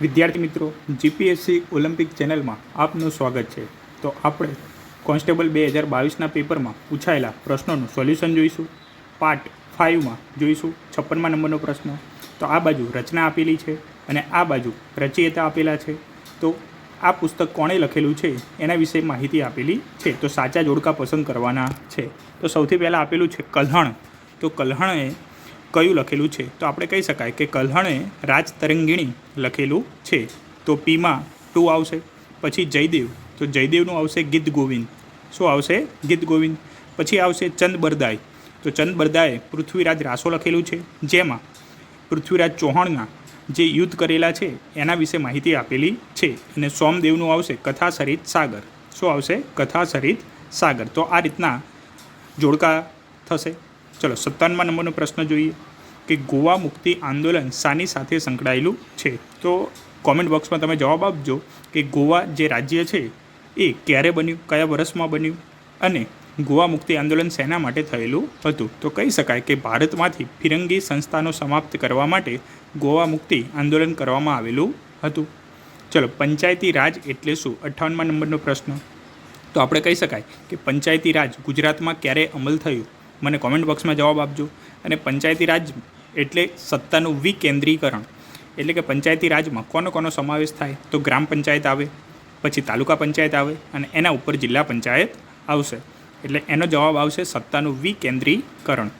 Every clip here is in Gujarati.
વિદ્યાર્થી મિત્રો, જીપીએસસી ઓલિમ્પિક ચેનલમાં આપનું સ્વાગત છે. તો આપણે કોન્સ્ટેબલ 2022ના પેપરમાં પૂછાયેલા પ્રશ્નોનું સોલ્યુશન જોઈશું. પાર્ટ 5માં જોઈશું 56મા નંબરનો પ્રશ્ન. તો આ બાજુ રચના આપેલી છે અને આ બાજુ રચયિતા આપેલા છે. તો આ પુસ્તક કોણે લખેલું છે એના વિશે માહિતી આપેલી છે. તો સાચા જોડકા પસંદ કરવાના છે. તો સૌથી પહેલાં આપેલું છે કલ્હણ. તો કલ્હણે કયું લખેલું છે? તો આપણે કહી શકાય કે કલ્હણે રાજતરંગિણી લખેલું છે. તો પીમાં 2 આવશે. પછી જયદેવ, તો જયદેવનું આવશે ગીત ગોવિંદ. શું આવશે? ગીત ગોવિંદ. પછી આવશે ચંદ બરદાઈ. તો ચંદ બરદાએ પૃથ્વીરાજ રાસો લખેલું છે, જેમાં પૃથ્વીરાજ ચૌહાણના જે યુદ્ધ કરેલા છે એના વિશે માહિતી આપેલી છે. અને સોમદેવનું આવશે કથા સરિત સાગર. શું આવશે? કથા સરિત સાગર. તો આ રીતના જોડકા થશે. ચલો 57મા નંબરનો પ્રશ્ન જોઈએ કે ગોવા મુક્તિ આંદોલન શાની સાથે સંકળાયેલું છે? તો કોમેન્ટ બોક્સમાં તમે જવાબ આપજો કે ગોવા જે રાજ્ય છે એ ક્યારે બન્યું, કયા વર્ષમાં બન્યું અને ગોવા મુક્તિ આંદોલન શેના માટે થયેલું હતું? તો કહી શકાય કે ભારતમાંથી ફિરંગી સંસ્થાનો સમાપ્ત કરવા માટે ગોવા મુક્તિ આંદોલન કરવામાં આવેલું હતું. ચલો, પંચાયતી રાજ એટલે શું? 58મા નંબરનો પ્રશ્ન. તો આપણે કહી શકાય કે પંચાયતી રાજ ગુજરાતમાં ક્યારે અમલ થયું? મને કોમેન્ટ બોક્સમાં જવાબ આપજો. અને પંચાયતી રાજ એટલે સત્તાનું વિકેન્દ્રીકરણ. એટલે કે પંચાયતી રાજમાં કોનો સમાવેશ થાય? તો ગ્રામ પંચાયત આવે, પછી તાલુકા પંચાયત આવે અને એના ઉપર જિલ્લા પંચાયત આવશે. એટલે એનો જવાબ આવશે સત્તાનું વિકેન્દ્રીકરણ.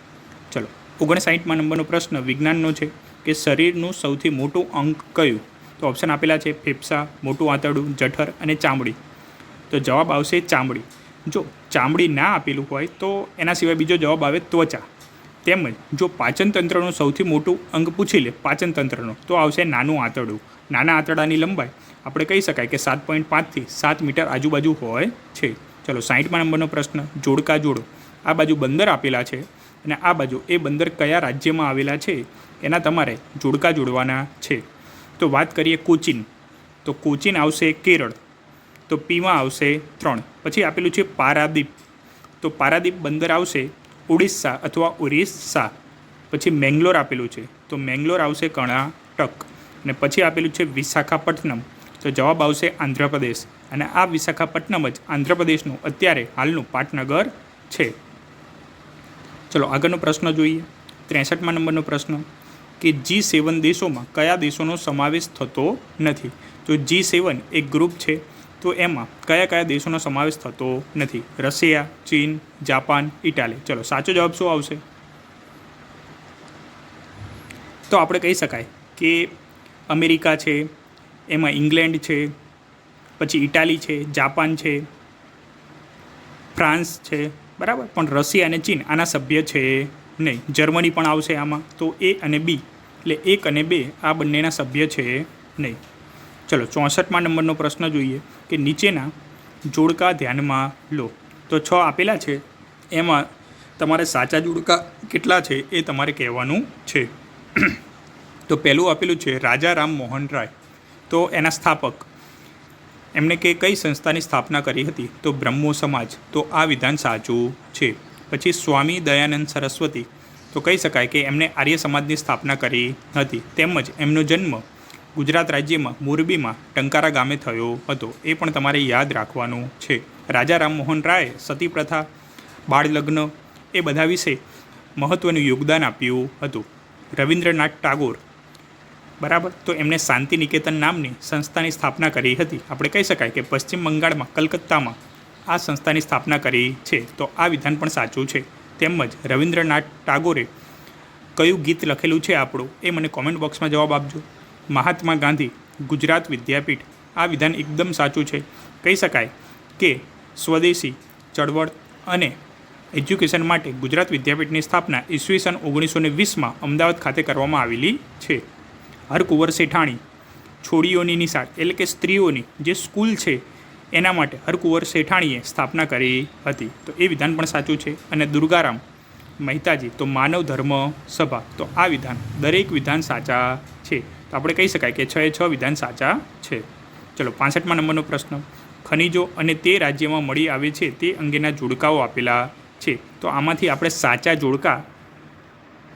ચલો, 59મા નંબરનો પ્રશ્ન વિજ્ઞાનનો છે કે શરીરનું સૌથી મોટું અંગ કયું? તો ઓપ્શન આપેલા છે ફેફસા, મોટું આંતરડું, જઠર અને ચામડી. તો જવાબ આવશે ચામડી. જો ચામડી ના આપેલું હોય તો એના સિવાય બીજો જવાબ આવે ત્વચા. તેમજ જો પાચનતંત્રનું સૌથી મોટું અંગ પૂછી લે પાચનતંત્રનો, તો આવશે નાનું આંતરડું. નાના આંતરડાની લંબાઈ આપણે કહી શકાય કે 7.5 થી 7 મીટર આજુબાજુ હોય છે. ચલો, 60મા નંબરનો પ્રશ્ન જોડકા જોડો. આ બાજુ બંદર આપેલા છે અને આ બાજુ એ બંદર કયા રાજ્યમાં આવેલા છે એના તમારે જોડકા જોડવાના છે. તો વાત કરીએ કોચીન. તો કોચીન આવશે કેરળ. તો પીમાં આવશે 3. પછી આપેલું છે પારાદીપ. તો પારાદીપ બંદર આવશે ઓડિશા અથવા ઓરિસ્સા. પછી મેંગ્લોર આપેલું છે. તો મેંગ્લોર આવશે કર્ણાટક. અને પછી આપેલું છે વિશાખાપટ્ટનમ. તો જવાબ આવશે આંધ્રપ્રદેશ. અને આ વિશાખાપટ્ટનમ જ આંધ્રપ્રદેશનું અત્યારે હાલનું પાટનગર છે. ચલો, આગળનો પ્રશ્ન જોઈએ. 63મા નંબરનો પ્રશ્ન કે G7 દેશોમાં કયા દેશોનો સમાવેશ થતો નથી? તો G7 એક ગ્રુપ છે, તો એમાં કયા દેશોનો સમાવેશ થતો નથી? રશિયા, ચીન, જાપાન, ઇટાલી. ચલો, સાચો જવાબ શું આવશે? તો આપણે કહી શકાય કે અમેરિકા છે, એમાં ઇંગ્લેન્ડ છે, પછી ઇટાલી છે, જાપાન છે, ફ્રાન્સ છે, બરાબર. પણ રશિયા અને ચીન આના સભ્ય છે નહીં. જર્મની પણ આવશે આમાં. તો A અને B એટલે 1 અને 2 આ બંનેના સભ્ય છે નહીં. ચલો, 64મા નંબરનો પ્રશ્ન જોઈએ કે નીચેના જોડકા ધ્યાનમાં લો. તો 6 આપેલા છે, એમાં તમારે સાચા જોડકા કેટલા છે એ તમારે કહેવાનું છે. તો પહેલું આપેલું છે રાજા રામ મોહન રાય. તો એના સ્થાપક એમણે કઈ સંસ્થાની સ્થાપના કરી હતી? તો બ્રહ્મો સમાજ. તો આ વિધાન સાચું છે. પછી સ્વામી દયાનંદ સરસ્વતી. તો કહી શકાય કે એમણે આર્ય સમાજની સ્થાપના કરી હતી. તેમજ એમનો જન્મ ગુજરાત રાજ્યમાં મોરબીમાં ટંકારા ગામે થયો હતો. એ પણ તમારે યાદ રાખવાનું છે. રાજા રામમોહન રાયે સતી પ્રથા, બાળ લગ્ન એ બધા વિશે મહત્ત્વનું યોગદાન આપ્યું હતું. રવિન્દ્રનાથ ટાગોર, બરાબર. તો એમણે શાંતિ નિકેતન નામની સંસ્થાની સ્થાપના કરી હતી. આપણે કહી શકાય કે પશ્ચિમ બંગાળમાં કલકત્તામાં આ સંસ્થાની સ્થાપના કરી છે. તો આ વિધાન પણ સાચું છે. તેમજ રવિન્દ્રનાથ ટાગોરે કયું ગીત લખેલું છે આપણું એ મને કોમેન્ટ બોક્સમાં જવાબ આપજો. મહાત્મા ગાંધી ગુજરાત વિદ્યાપીઠ. આ વિધાન એકદમ સાચું છે. કહી શકાય કે સ્વદેશી ચળવળ અને એજ્યુકેશન માટે ગુજરાત વિદ્યાપીઠની સ્થાપના ઈસવીસન 1920માં અમદાવાદ ખાતે કરવામાં આવેલી છે. હરકુંવર શેઠાણી છોડીઓની નિશાળ એટલે કે સ્ત્રીઓની જે સ્કૂલ છે એના માટે હરકુંવર શેઠાણીએ સ્થાપના કરી હતી. તો એ વિધાન પણ સાચું છે. અને દુર્ગારામ મહેતાજી તો માનવ ધર્મ સભા. તો આ વિધાન દરેક વિધાન સાચા છે. તો આપણે કહી શકાય કે 6 વિધાન સાચા છે. ચલો, 65મા નંબરનો પ્રશ્ન ખનિજો અને તે રાજ્યમાં મળી આવે છે તે અંગેના જોડકાઓ આપેલા છે. તો આમાંથી આપણે સાચા જોડકા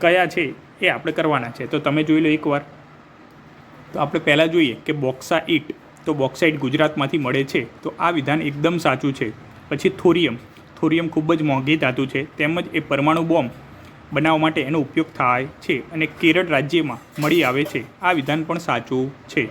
કયા છે એ આપણે કરવાના છે. તો તમે જોઈ લો એકવાર. તો આપણે પહેલાં જોઈએ કે બોક્સાઇટ, તો બોક્સાઇટ ગુજરાતમાંથી મળે છે, તો આ વિધાન એકદમ સાચું છે. પછી થોરિયમ ખૂબ જ મોંઘી ધાતુ છે, તેમજ એ પરમાણુ બોમ્બ બનાવવા માટે એનો ઉપયોગ થાય છે અને કેરળ રાજ્યમાં મળી આવે છે, આ વિધાન પણ સાચું છે.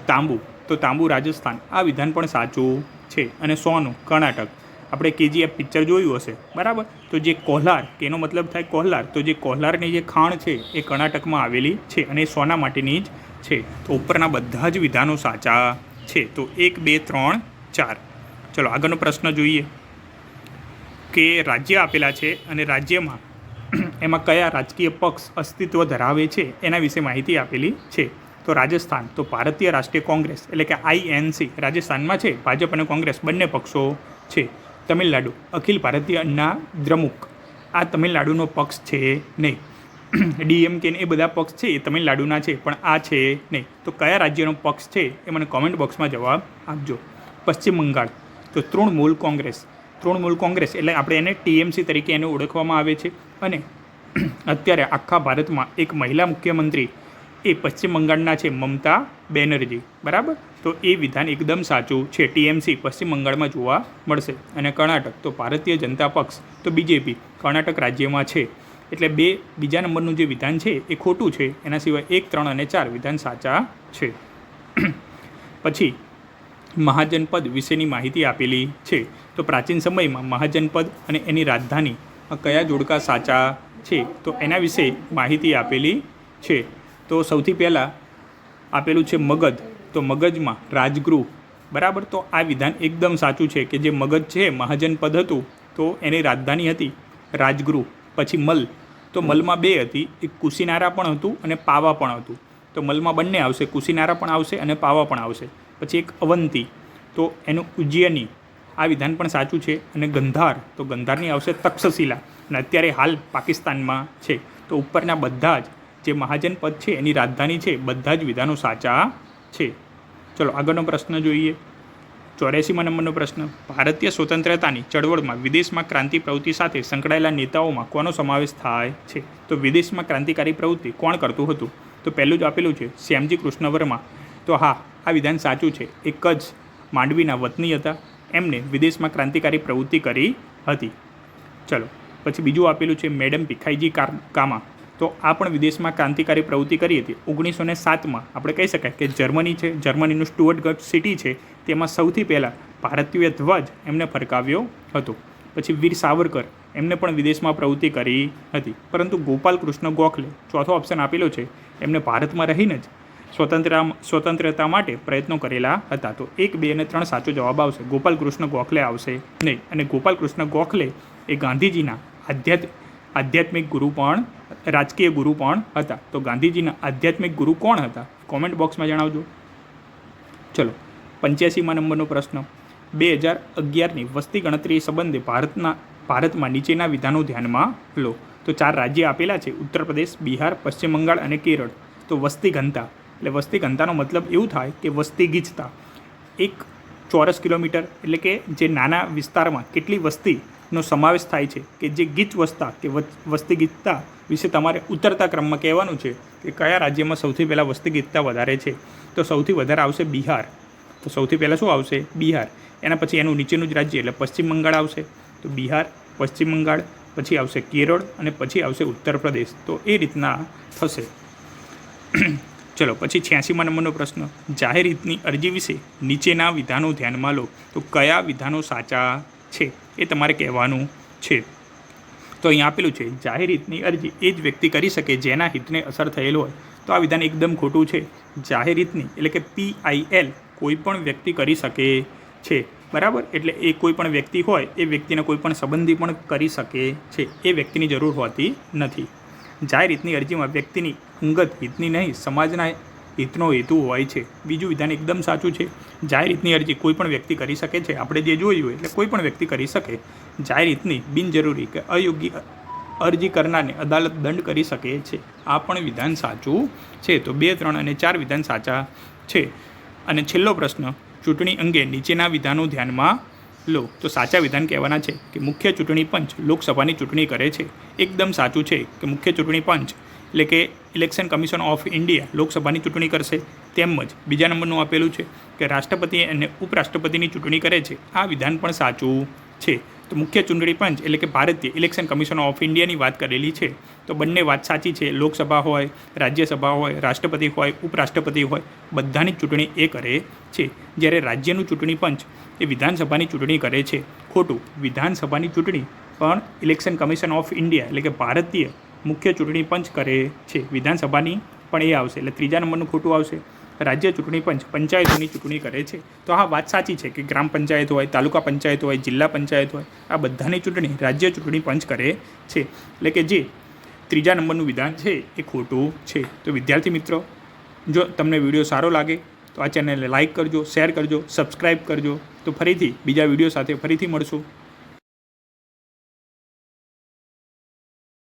તાંબુ રાજસ્થાન, આ વિધાન પણ સાચું છે. અને સોનું કર્ણાટક, આપણે KGF પિક્ચર જોયું હશે, બરાબર. તો જે કોહલાર, કે એનો મતલબ થાય કોહલાર, તો જે કોહલારની જે ખાણ છે એ કર્ણાટકમાં આવેલી છે અને સોના માટેની જ છે. તો ઉપરના બધા જ વિધાનો સાચા છે. તો 1, 2, 3, 4. ચલો આગળનો પ્રશ્ન જોઈએ કે રાજ્ય આપેલા છે અને રાજ્યમાં એમાં કયા રાજકીય પક્ષ અસ્તિત્વ ધરાવે છે એના વિશે માહિતી આપેલી છે. તો રાજસ્થાન, તો ભારતીય રાષ્ટ્રીય કોંગ્રેસ એટલે કે INC રાજસ્થાનમાં છે, ભાજપ અને કોંગ્રેસ બંને પક્ષો છે. તમિલનાડુ, અખિલ ભારતીય અન્ના દ્રમુક, આ તમિલનાડુનો પક્ષ છે નહીં. DMK એ બધા પક્ષ છે એ તમિલનાડુના છે, પણ આ છે નહીં. તો કયા રાજ્યનો પક્ષ છે એ મને કોમેન્ટ બોક્સમાં જવાબ આપજો. પશ્ચિમ બંગાળ, તો તૃણમૂલ કોંગ્રેસ એટલે આપણે એને TMC તરીકે એને ઓળખવામાં આવે છે. અને અત્યારે આખા ભારતમાં એક મહિલા મુખ્યમંત્રી એ પશ્ચિમ બંગાળના છે, મમતા બેનર્જી, બરાબર. તો એ વિધાન એકદમ સાચું છે. TMC પશ્ચિમ બંગાળમાં જોવા મળશે. અને કર્ણાટક, તો ભારતીય જનતા પક્ષ, તો BJP કર્ણાટક રાજ્યમાં છે. એટલે બીજા નંબરનું જે વિધાન છે એ ખોટું છે. એના સિવાય 1, 3 અને 4 વિધાન સાચા છે. પછી મહાજનપદ વિશેની માહિતી આપેલી છે. તો પ્રાચીન સમયમાં મહાજનપદ અને એની રાજધાની કયા જોડકા સાચા છે, તો એના વિશે માહિતી આપેલી છે. તો સૌથી પહેલાં આપેલું છે મગધ, તો મગજમાં રાજગૃહ, બરાબર. તો આ વિધાન એકદમ સાચું છે કે જે મગધ છે મહાજનપદ હતું, તો એની રાજધાની હતી રાજગૃહ. પછી મલ, તો મલમાં 2 હતી, એક કુશીનારા પણ હતું અને પાવા પણ હતું. તો મલમાં બંને આવશે, કુશીનારા પણ આવશે અને પાવા પણ આવશે. પછી એક અવંતી, તો એનું ઉજ્જૈની, આ વિધાન પણ સાચું છે. અને ગંધાર, તો ગંધારની આવશે તક્ષશિલા, અને અત્યારે હાલ પાકિસ્તાનમાં છે. તો ઉપરના બધા જ જે મહાજનપદ છે એની રાજધાની છે, બધા જ વિધાનો સાચા છે. ચલો આગળનો પ્રશ્ન જોઈએ. 84મા નંબરનો પ્રશ્ન, ભારતીય સ્વતંત્રતાની ચળવળમાં વિદેશમાં ક્રાંતિ પ્રવૃત્તિ સાથે સંકળાયેલા નેતાઓમાં કોનો સમાવેશ થાય છે? તો વિદેશમાં ક્રાંતિકારી પ્રવૃત્તિ કોણ કરતું હતું? તો પહેલું જ આપેલું છે શ્યામજી કૃષ્ણ વર્મા. તો હા, આ વિધાન સાચું છે. એક જ માંડવીના વતની હતા, એમને વિદેશમાં ક્રાંતિકારી પ્રવૃત્તિ કરી હતી. ચલો પછી બીજું આપેલું છે મેડમ ભીખાઈજી કામા. તો આ પણ વિદેશમાં ક્રાંતિકારી પ્રવૃત્તિ કરી હતી. 1907માં આપણે કહી શકાય કે જર્મની છે, જર્મનીનું સ્ટુઅર્ટગર્ટ સિટી છે, તેમાં સૌથી પહેલાં ભારતીય ધ્વજ એમને ફરકાવ્યો હતો. પછી વીર સાવરકર, એમને પણ વિદેશમાં પ્રવૃત્તિ કરી હતી. પરંતુ ગોપાલ કૃષ્ણ ગોખલે, ચોથો ઓપ્શન આપેલો છે, એમને ભારતમાં રહીને જ સ્વતંત્રતા માટે પ્રયત્નો કરેલા હતા. તો 1, 2 અને 3 સાચો જવાબ આવશે. ગોપાલ કૃષ્ણ ગોખલે આવશે નહીં. અને ગોપાલ કૃષ્ણ ગોખલે એ ગાંધીજીના આધ્યાત્મિક ગુરુ પણ, રાજકીય ગુરુ પણ હતા. તો ગાંધીજીના આધ્યાત્મિક ગુરુ કોણ હતા? કોમેન્ટ બોક્સમાં જણાવજો. ચલો 85મા નંબરનો પ્રશ્ન, 2011ની વસ્તી ગણતરી સંબંધે ભારતમાં નીચેના વિધાનો ધ્યાનમાં લો. તો 4 રાજ્ય આપેલા છે, ઉત્તર પ્રદેશ, બિહાર, પશ્ચિમ બંગાળ અને કેરળ. તો વસ્તી ઘનતા, એટલે વસ્તી ઘનતાનો મતલબ એવું થાય કે વસ્તી ગીચતા. 1 ચોરસ કિલોમીટર એટલે કે જે નાના વિસ્તારમાં કેટલી વસ્તીનો સમાવેશ થાય છે, કે જે ગીચ વસતા કે વસ્તી ગીચતા વિશે તમારે ઉતરતા ક્રમમાં કહેવાનું છે કે કયા રાજ્યમાં સૌથી પહેલાં વસ્તી ગીચતા વધારે છે. તો સૌથી વધારે આવશે બિહાર. તો સૌથી પહેલાં શું આવશે? બિહાર. એના પછી એનું નીચેનું જ રાજ્ય એટલે પશ્ચિમ બંગાળ આવશે. તો બિહાર, પશ્ચિમ બંગાળ, પછી આવશે કેરળ અને પછી આવશે ઉત્તર પ્રદેશ. તો એ રીતના થશે. ચલો પછી 86મા નંબરનો પ્રશ્ન, જાહેર હિતની અરજી વિશે નીચેના વિધાનો ધ્યાનમાં લો. તો કયા વિધાનો સાચા છે એ તમારે કહેવાનું છે. તો અહીં આપેલું છે જાહેર હિતની અરજી એ જ વ્યક્તિ કરી શકે જેના હિતને અસર થયેલ હોય. તો આ વિધાન એકદમ ખોટું છે. જાહેર હિતની એટલે કે PIL કોઈ પણ વ્યક્તિ કરી શકે છે, બરાબર. એટલે એ કોઈ પણ વ્યક્તિ હોય એ વ્યક્તિને કોઈ પણ સંબંધી પણ કરી શકે છે, એ વ્યક્તિની જરૂર હોતી નથી. જાહેર હિતની અરજીમાં વ્યક્તિની અંગત હિતની નહીં, સમાજના હિતનો હેતુ હોય છે. બીજું વિધાન એકદમ સાચું છે. જાહેર હિતની અરજી કોઈ પણ વ્યક્તિ કરી શકે છે. આપણે જે જોયું હોય એટલે કોઈ પણ વ્યક્તિ કરી શકે. જાહેર હિતની બિનજરૂરી કે અયોગ્ય અરજી કરનારને અદાલત દંડ કરી શકે છે. આ પણ વિધાન સાચું છે. તો 2, 3 અને 4 વિધાન સાચા છે. અને છેલ્લો પ્રશ્ન, ચૂંટણી અંગે નીચેના વિધાનો ધ્યાનમાં લો. તો સાચા વિધાન કહેવાના છે કે મુખ્ય ચૂંટણી પંચ લોકસભાની ચૂંટણી કરે છે. એકદમ સાચું છે કે મુખ્ય ચૂંટણી પંચ એટલે કે ઇલેક્શન કમિશન ઓફ ઇન્ડિયા લોકસભાની ચૂંટણી કરશે. તેમજ બીજા નંબરનું આપેલું છે કે રાષ્ટ્રપતિ અને ઉપરાષ્ટ્રપતિની ચૂંટણી કરે છે. આ વિધાન પણ સાચું છે. તો મુખ્ય ચૂંટણી પંચ એટલે કે ભારતીય ઇલેક્શન કમિશન ઓફ ઇન્ડિયાની વાત કરેલી છે. તો બંને વાત સાચી છે. લોકસભા હોય, રાજ્યસભા હોય, રાષ્ટ્રપતિ હોય, ઉપરાષ્ટ્રપતિ હોય, બધાની ચૂંટણી એ કરે છે. જ્યારે રાજ્યનું ચૂંટણી પંચ એ વિધાનસભાની ચૂંટણી કરે છે. ખોટું. વિધાનસભાની ચૂંટણી પણ ઇલેક્શન કમિશન ઓફ ઇન્ડિયા એટલે કે ભારતીય મુખ્ય ચૂંટણી પંચ કરે છે. વિધાનસભાની પણ એ આવશે. એટલે ત્રીજા નંબરનું ખોટું આવશે. રાજ્ય ચૂંટણી પંચ પંચાયતોની ચૂંટણી કરે છે. તો આ વાત સાચી છે કે ગ્રામ પંચાયત હોય, તાલુકા પંચાયત હોય, જિલ્લા પંચાયત હોય, આ બધાની ચૂંટણી રાજ્ય ચૂંટણી પંચ કરે છે. એટલે કે જે ત્રીજા નંબરનું વિધાન છે એ ખોટું છે. તો વિદ્યાર્થી મિત્રો, જો તમને વિડીયો સારો લાગે તો આ ચેનલને લાઇક કરજો, શેર કરજો, સબસ્ક્રાઈબ કરજો. તો ફરીથી બીજા વિડીયો સાથે ફરીથી મળશું.